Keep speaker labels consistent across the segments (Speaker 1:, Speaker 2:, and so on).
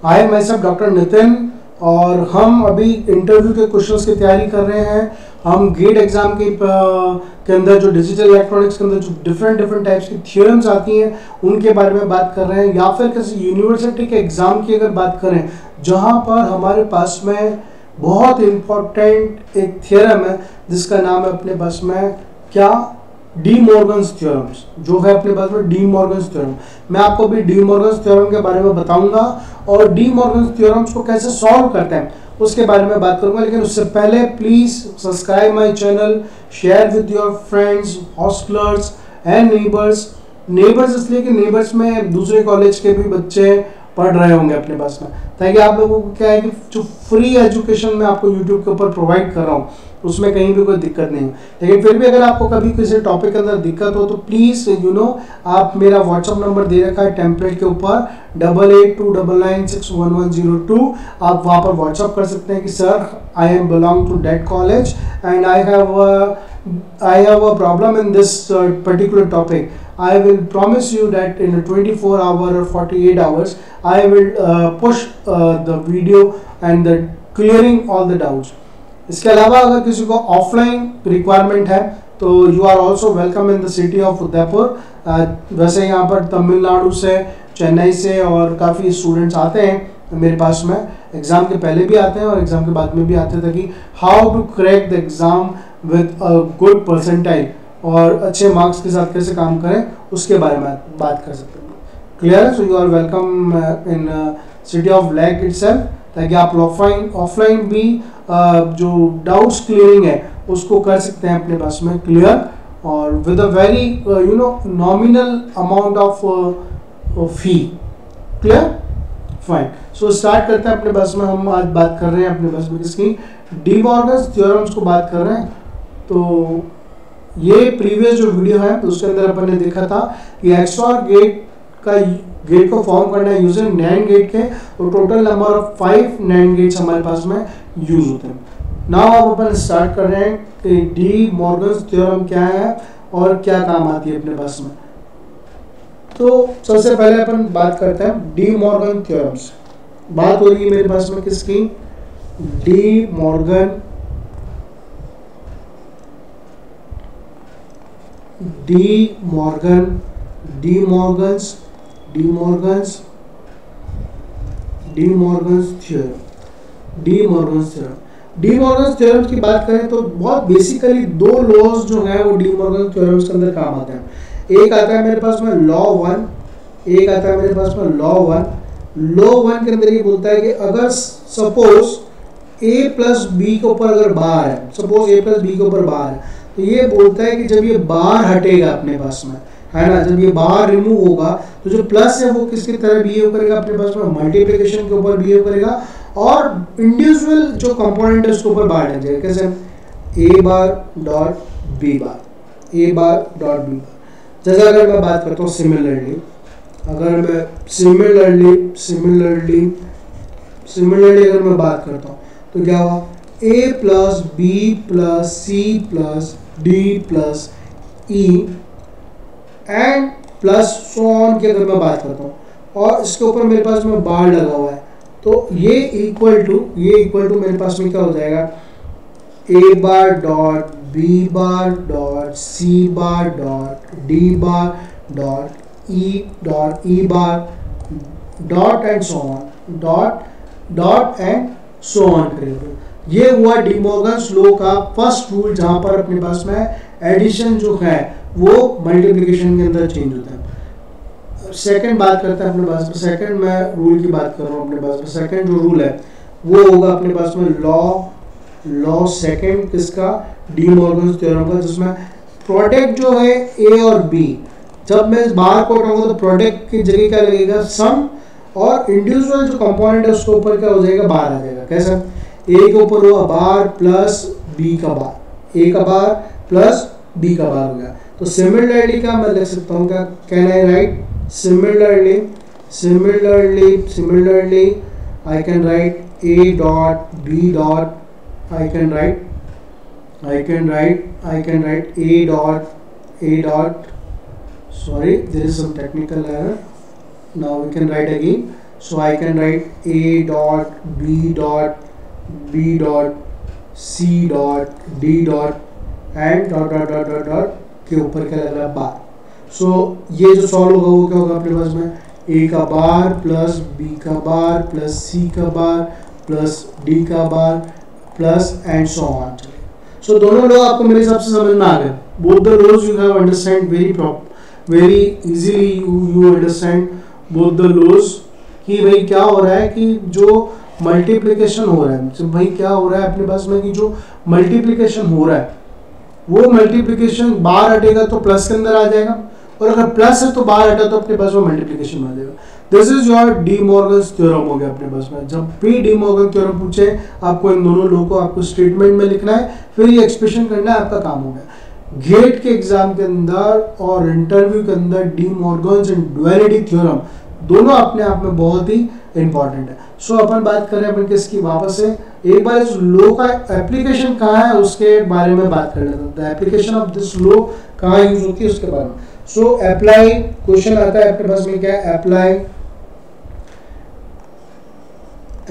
Speaker 1: I am myself doctor Nitin और हम अभी इंटरव्यू के क्वेश्चंस की तैयारी कर रहे हैं। हम गेट एग्जाम के अंदर जो डिजिटल इलेक्ट्रॉनिक्स के अंदर जो डिफरेंट टाइप्स की थ्योरम्स आती हैं उनके बारे में बात कर रहे हैं, या फिर किसी यूनिवर्सिटी के एग्जाम की अगर बात करें जहां पर हमारे पास में बहुत इंपॉर्टेंट एक थ्योरम है जिसका नाम है अपने पास में क्या, डी मॉर्गन्स थ्योरम्स, जो है अपने पास में डी मॉर्गन्स थ्योरम। मैं आपको भी डी मॉर्गन्स थ्योरम के बारे में बताऊंगा और डी मॉर्गन्स थ्योरम्स को कैसे सॉल्व करते हैं उसके बारे में बात करूंगा। लेकिन उससे पहले please subscribe my channel, share with your friends, hostellers and neighbours. Neighbours इसलिए कि नेबर्स में दूसरे कॉलेज के भी बच्चे पढ़ रहे होंगे अपने पास में, ताकि आप लोगों को क्या है कि जो फ्री एजुकेशन मैं आपको यूट्यूब के ऊपर प्रोवाइड कर रहा हूँ उसमें कहीं भी कोई दिक्कत नहीं है। लेकिन फिर भी अगर आपको कभी किसी टॉपिक के अंदर दिक्कत हो तो प्लीज़ आप मेरा व्हाट्सअप नंबर दे रखा है टेम्पलेट के ऊपर 8829961102। आप वहाँ पर व्हाट्सअप कर सकते हैं कि sir I am belong to that college and I have a problem in this particular topic. I will promise you that in a 24 hour or 48 hours I will push the video and the clearing all the doubts. इसके अलावा अगर किसी को offline requirement है तो you are also welcome in the city of Udaipur. वैसे यहाँ पर तमिलनाडु से, चेन्नई से और काफ़ी स्टूडेंट्स आते हैं मेरे पास में, एग्ज़ाम के पहले भी आते हैं और एग्ज़ाम के बाद में भी आते हैं, ताकि how to crack the exam with a good percentile और अच्छे मार्क्स के साथ कैसे काम करें उसके बारे में बात कर सकते हैं। क्लियर है? So you are welcome in city of lake itself, ताकि आप ऑफलाइन भी जो डाउट्स क्लियरिंग है उसको कर सकते हैं अपने पास में क्लियर, और with a very nominal amount of fee. Clear? Fine. So start करते हैं अपने पास में। हम आज बात कर रहे हैं अपने पास में किसकी, डी मॉर्गन्स थ्योरम्स को बात कर रहे हैं। तो ये प्रीवियस जो वीडियो है तो उसके अंदर अपन ने देखा था कि एक्सऑर गेट को फॉर्म करना है यूजिंग नैंड गेट के, और total number of 5 NAND gates हमारे पास में यूज होते हैं। नाउ अब अपन स्टार्ट कर रहे हैं कि डी मॉर्गन्स थ्योरम क्या है और क्या काम आती है अपने पास में। तो सबसे पहले अपन बात करते हैं डी मॉर्गन थ्योरम्स। बात हो रही है मेरे पास में किसकी, डी मॉर्गन्स थ्योरम की बात करें तो बहुत बेसिकली दो लॉज जो है वो डी मॉर्गन थ्योरम्स के अंदर काम आते हैं। एक आता है मेरे पास में लॉ 1, एक आता है मेरे पास में लॉ 1। लॉ 1 के अंदर ये बोलता है कि अगर सपोज a प्लस बी के ऊपर अगर बार है, सपोज a प्लस बी के ऊपर बार है, तो ये बोलता है कि जब ये बार हटेगा अपने पास में, है ना, जब ये बार रिमूव होगा तो जो प्लस है वो किसकी तरह बिहेव करेगा अपने पास में, मल्टीप्लिकेशन के ऊपर बिहेव करेगा, और इंडिविजुअल जो कंपोनेंट है उसके ऊपर बार लग जाएगा। कैसे, a bar dot b bar, a bar dot b बार। जैसे अगर मैं बात करता हूँ सिमिलरली, अगर मैं सिमिलरली अगर मैं बात करता हूँ तो क्या हुआ, a plus B plus C plus D plus E and plus so on की अगर मैं बात करता हूँ और इसके ऊपर मेरे पास में बार लगा हुआ है, तो ये इक्वल टू मेरे पास में क्या हो जाएगा, a bar dot B bar dot C bar dot D bar dot E bar dot and so on, dot and so on करेंगे। ये हुआ डी मॉर्गन्स लॉ का फर्स्ट रूल, जहां पर अपने पास में एडिशन जो है वो मल्टीप्लिकेशन के अंदर चेंज होता है। सेकंड बात करते हैं अपने पास में, सेकंड मैं रूल की बात कर रहा हूँ अपने पास में। सेकंड जो रूल है वो होगा अपने पास में लॉ सेकंड किसका, डी मॉर्गन्स थ्योरम का, जिसमें प्रोडक्ट जो है ए और बी, जब मैं इस बार को उठाऊंगा तो प्रोडक्ट की जगह क्या लगेगा, सम, और इंडिविजुअल जो कंपोनेंट है उसके ऊपर क्या हो जाएगा, बार आ जाएगा। कैसे, ए के ऊपर हुआ बार प्लस बी का बार, ए का बार प्लस बी का बार हो गया। तो सिमिलरली क्या मैं लिख सकता हूँ, क्या can I write, similarly I can write A dot B dot, I can write A dot, sorry there is some technical error, now we can write again So I can write A dot B dot B dot C dot D dot and dot dot dot dot dot के ऊपर क्या लग रहा है बार. So ये जो solve होगा वो क्या होगा अपने पास में A का बार प्लस B का बार प्लस C का बार प्लस D का बार plus and so on. So दोनों लो आपको मेरे हिसाब से समझ में आ गए. Both the laws you have understand very easily. You understand both the laws कि भाई क्या हो रहा है कि जो मल्टीप्लिकेशन हो रहा है, भाई क्या हो रहा है अपने पास में कि जो मल्टीप्लिकेशन हो रहा है वो मल्टीप्लिकेशन बाहर हटेगा तो प्लस के अंदर आ जाएगा, और अगर प्लस है तो बाहर हटा तो अपने पास में मल्टीप्लिकेशन आ जाएगा. This is your D Morgan's theorem हो गया अपने पास में. जब भी डी मॉर्गन थ्योरम पूछे आपको इन दोनों लो को आपको स्टेटमेंट में लिखना है, फिर ये एक्सप्रेशन करना है, आपका काम हो गया. गेट के एग्जाम के अंदर और इंटरव्यू के अंदर D Morgan's and duality theorem दोनों अपने आप में बहुत ही इंपॉर्टेंट है. सो अपन बात करें अपन किसकी वापस से एक बार इस लो का एप्लीकेशन कहाँ है उसके बारे में बात कर लेते हैं. एप्लीकेशन ऑफ दिस लो कहाँ यूज होती है उसके बारे में. सो अप्लाई क्वेश्चन आता है अपने पास में क्या है apply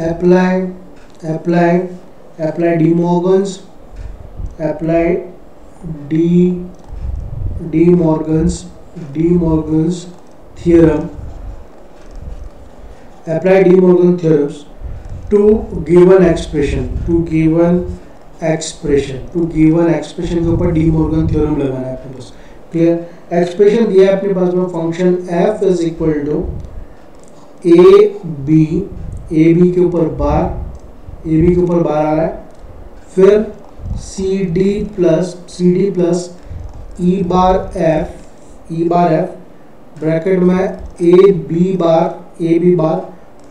Speaker 1: apply apply apply D Morgan's apply D Morgan's theorem apply De Morgan theorems to given expression के ऊपर De Morgan theorem लगाना है अपने पास. क्लियर. एक्सप्रेशन दिया है अपने पास में function f is equal to A B के ऊपर बार आ रहा है, फिर C D plus E bar F bracket में ए बी बार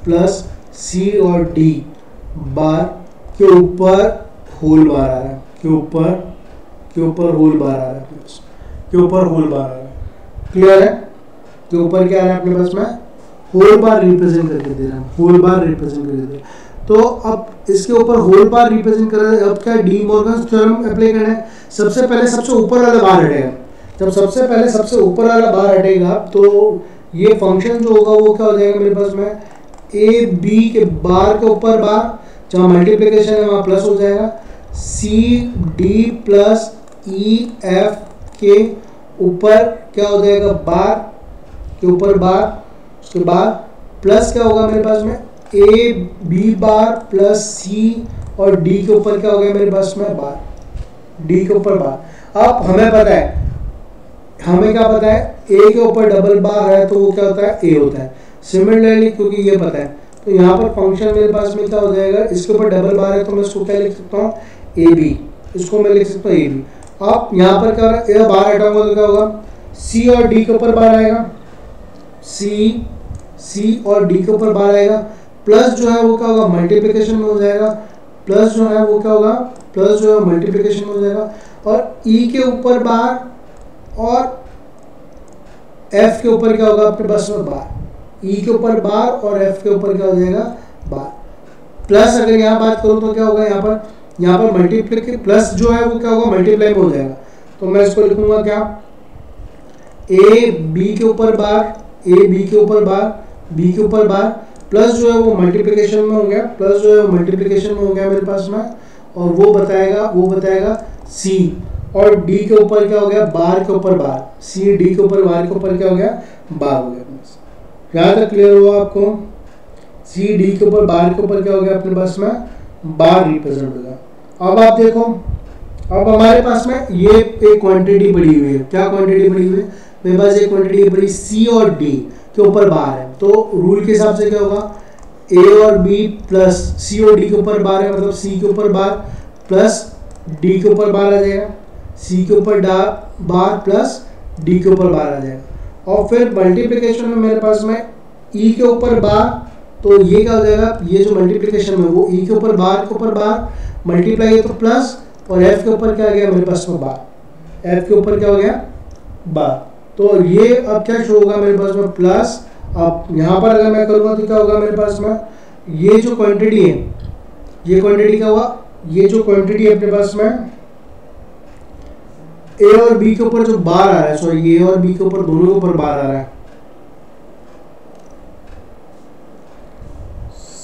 Speaker 1: प्लस सी और डी बार के ऊपर होल बार आ रहा है, के ऊपर होल बार आ रहा है. क्लियर है. के ऊपर क्या आ रहा है अपने पास में होल बार रिप्रेजेंट करके दे रहा है. तो अब इसके ऊपर होल बार रिप्रेजेंट कर रहा है. अब क्या डी मॉर्गन थ्योरम अप्लाई करना है. सबसे पहले सबसे ऊपर वाला बार हटेगा. जब सबसे पहले सबसे ऊपर वाला बार हटेगा तो ये फंक्शन जो होगा वो क्या हो जाएगा मेरे पास में ए बी के बार के ऊपर बार, जहाँ मल्टीप्लिकेशन है वहाँ प्लस हो जाएगा. C D plus E F के ऊपर क्या हो जाएगा बार के ऊपर बार, उसके बाद प्लस क्या होगा मेरे पास में ए बी बार प्लस सी और डी के ऊपर क्या हो गया मेरे पास में बार, डी के ऊपर बार. अब हमें क्या पता है ए के ऊपर डबल बार है तो वो क्या होता है ए होता है. सिमिलरली क्योंकि ये पता है तो यहाँ पर फंक्शन मेरे पास में क्या हो जाएगा, इसके ऊपर डबल बार है तो मैं इसको क्या लिख सकता हूँ ए बी, इसको मैं लिख सकता हूँ ए बी. अब यहाँ पर क्या हो रहा है ए बार हटाऊंगा तो क्या होगा सी और डी के ऊपर बार आएगा, सी और डी के ऊपर बार आएगा. प्लस जो है वो क्या होगा मल्टीप्लिकेशन में हो जाएगा, प्लस जो है वो क्या होगा प्लस जो है मल्टीप्लिकेशन में हो जाएगा. और ई के ऊपर बार और एफ के ऊपर क्या होगा अपने पास में बार, ई के ऊपर बार और एफ के ऊपर क्या हो जाएगा बार. प्लस अगर यहाँ बात करूँ तो क्या होगा यहाँ पर मल्टीप्लाई प्लस जो है वो क्या होगा मल्टीप्लाई में हो जाएगा. तो मैं इसको लिखूंगा क्या ए बी के ऊपर बार बी के ऊपर बार प्लस जो है वो मल्टीप्लिकेशन में हो गया, मेरे पास में. और वो बताएगा सी और डी के ऊपर क्या हो गया बार के ऊपर बार, सी डी के ऊपर बार के ऊपर क्या हो गया बार हो गया. यहाँ तक क्लियर हुआ आपको. सी डी के ऊपर बार के ऊपर क्या हो गया अपने पास में बार रिप्रेजेंट हो गया. अब आप देखो अब हमारे पास में ये एक क्वांटिटी पड़ी हुई है. क्या क्वांटिटी पड़ी हुई है मेरे पास एक क्वांटिटी पड़ी सी और डी के ऊपर बार है. तो रूल के हिसाब से क्या होगा ए और बी प्लस सी और डी के ऊपर बार है, मतलब सी के ऊपर बार प्लस डी के ऊपर बार आ जाएगा, सी के ऊपर बार प्लस डी के ऊपर बार आ जाएगा. और फिर मल्टीप्लिकेशन में मेरे पास में ई के ऊपर बार, तो ये क्या हो जाएगा ये जो मल्टीप्लिकेशन में वो ई के ऊपर बार मल्टीप्लाई है तो प्लस, और एफ के ऊपर क्या आ गया मेरे पास में बार, एफ के ऊपर क्या हो गया बार. तो ये अब क्या शो होगा मेरे पास में प्लस. अब यहाँ पर अगर मैं करूँगा तो क्या होगा मेरे पास में ये जो क्वांटिटी है ये क्वांटिटी क्या हुआ, ये जो क्वांटिटी है अपने पास में ए और बी के ऊपर जो बार आ रहा है, सॉरी ए और बी के ऊपर दोनों के ऊपर बार आ रहा है,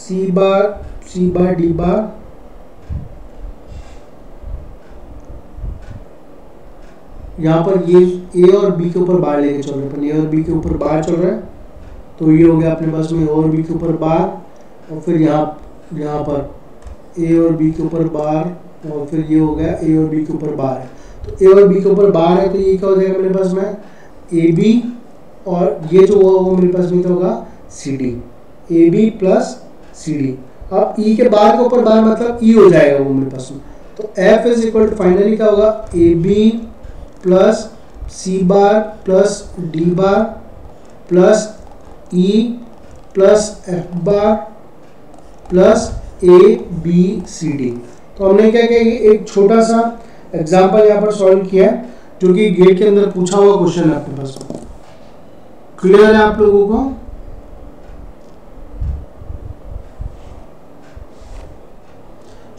Speaker 1: सी बार डी बार यहाँ पर ये ए और बी के ऊपर बार लेके चल रहे हैं, ए और बी के ऊपर बार चल रहा है, तो ये हो गया अपने पास में ए और बी के ऊपर बार, और फिर यहाँ पर ए और बी के ऊपर बार, और फिर ये हो गया ए और बी के ऊपर बार है। तो ए और बी के ऊपर बार है, तो ये क्या हो जाएगा मेरे पास में ए बी, और ये जो होगा वो मेरे पास में क्या होगा C D, A B plus C D. अब ई के बार के ऊपर बार मतलब ई हो जाएगा वो मेरे पास में, तो F is equal to finally क्या होगा A B plus C bar plus D bar plus E plus F bar plus A B C D. तो हमने क्या किया, एक छोटा सा एग्जाम्पल यहाँ पर सॉल्व किया है जो कि गेट के अंदर पूछा हुआ क्वेश्चन है अपने पास। क्लियर है आप लोगों को?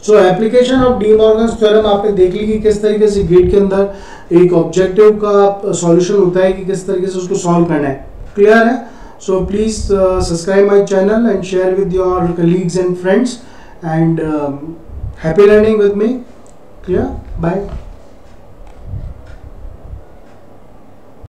Speaker 1: सो application of D Morgan's theorem आपने देख ली कि किस तरीके से गेट के अंदर एक ऑब्जेक्टिव का सॉल्यूशन होता है कि किस तरीके से उसको सॉल्व करना है। क्लियर है? So please subscribe my channel and share with your colleagues and friends and happy learning with me. Clear? Bye.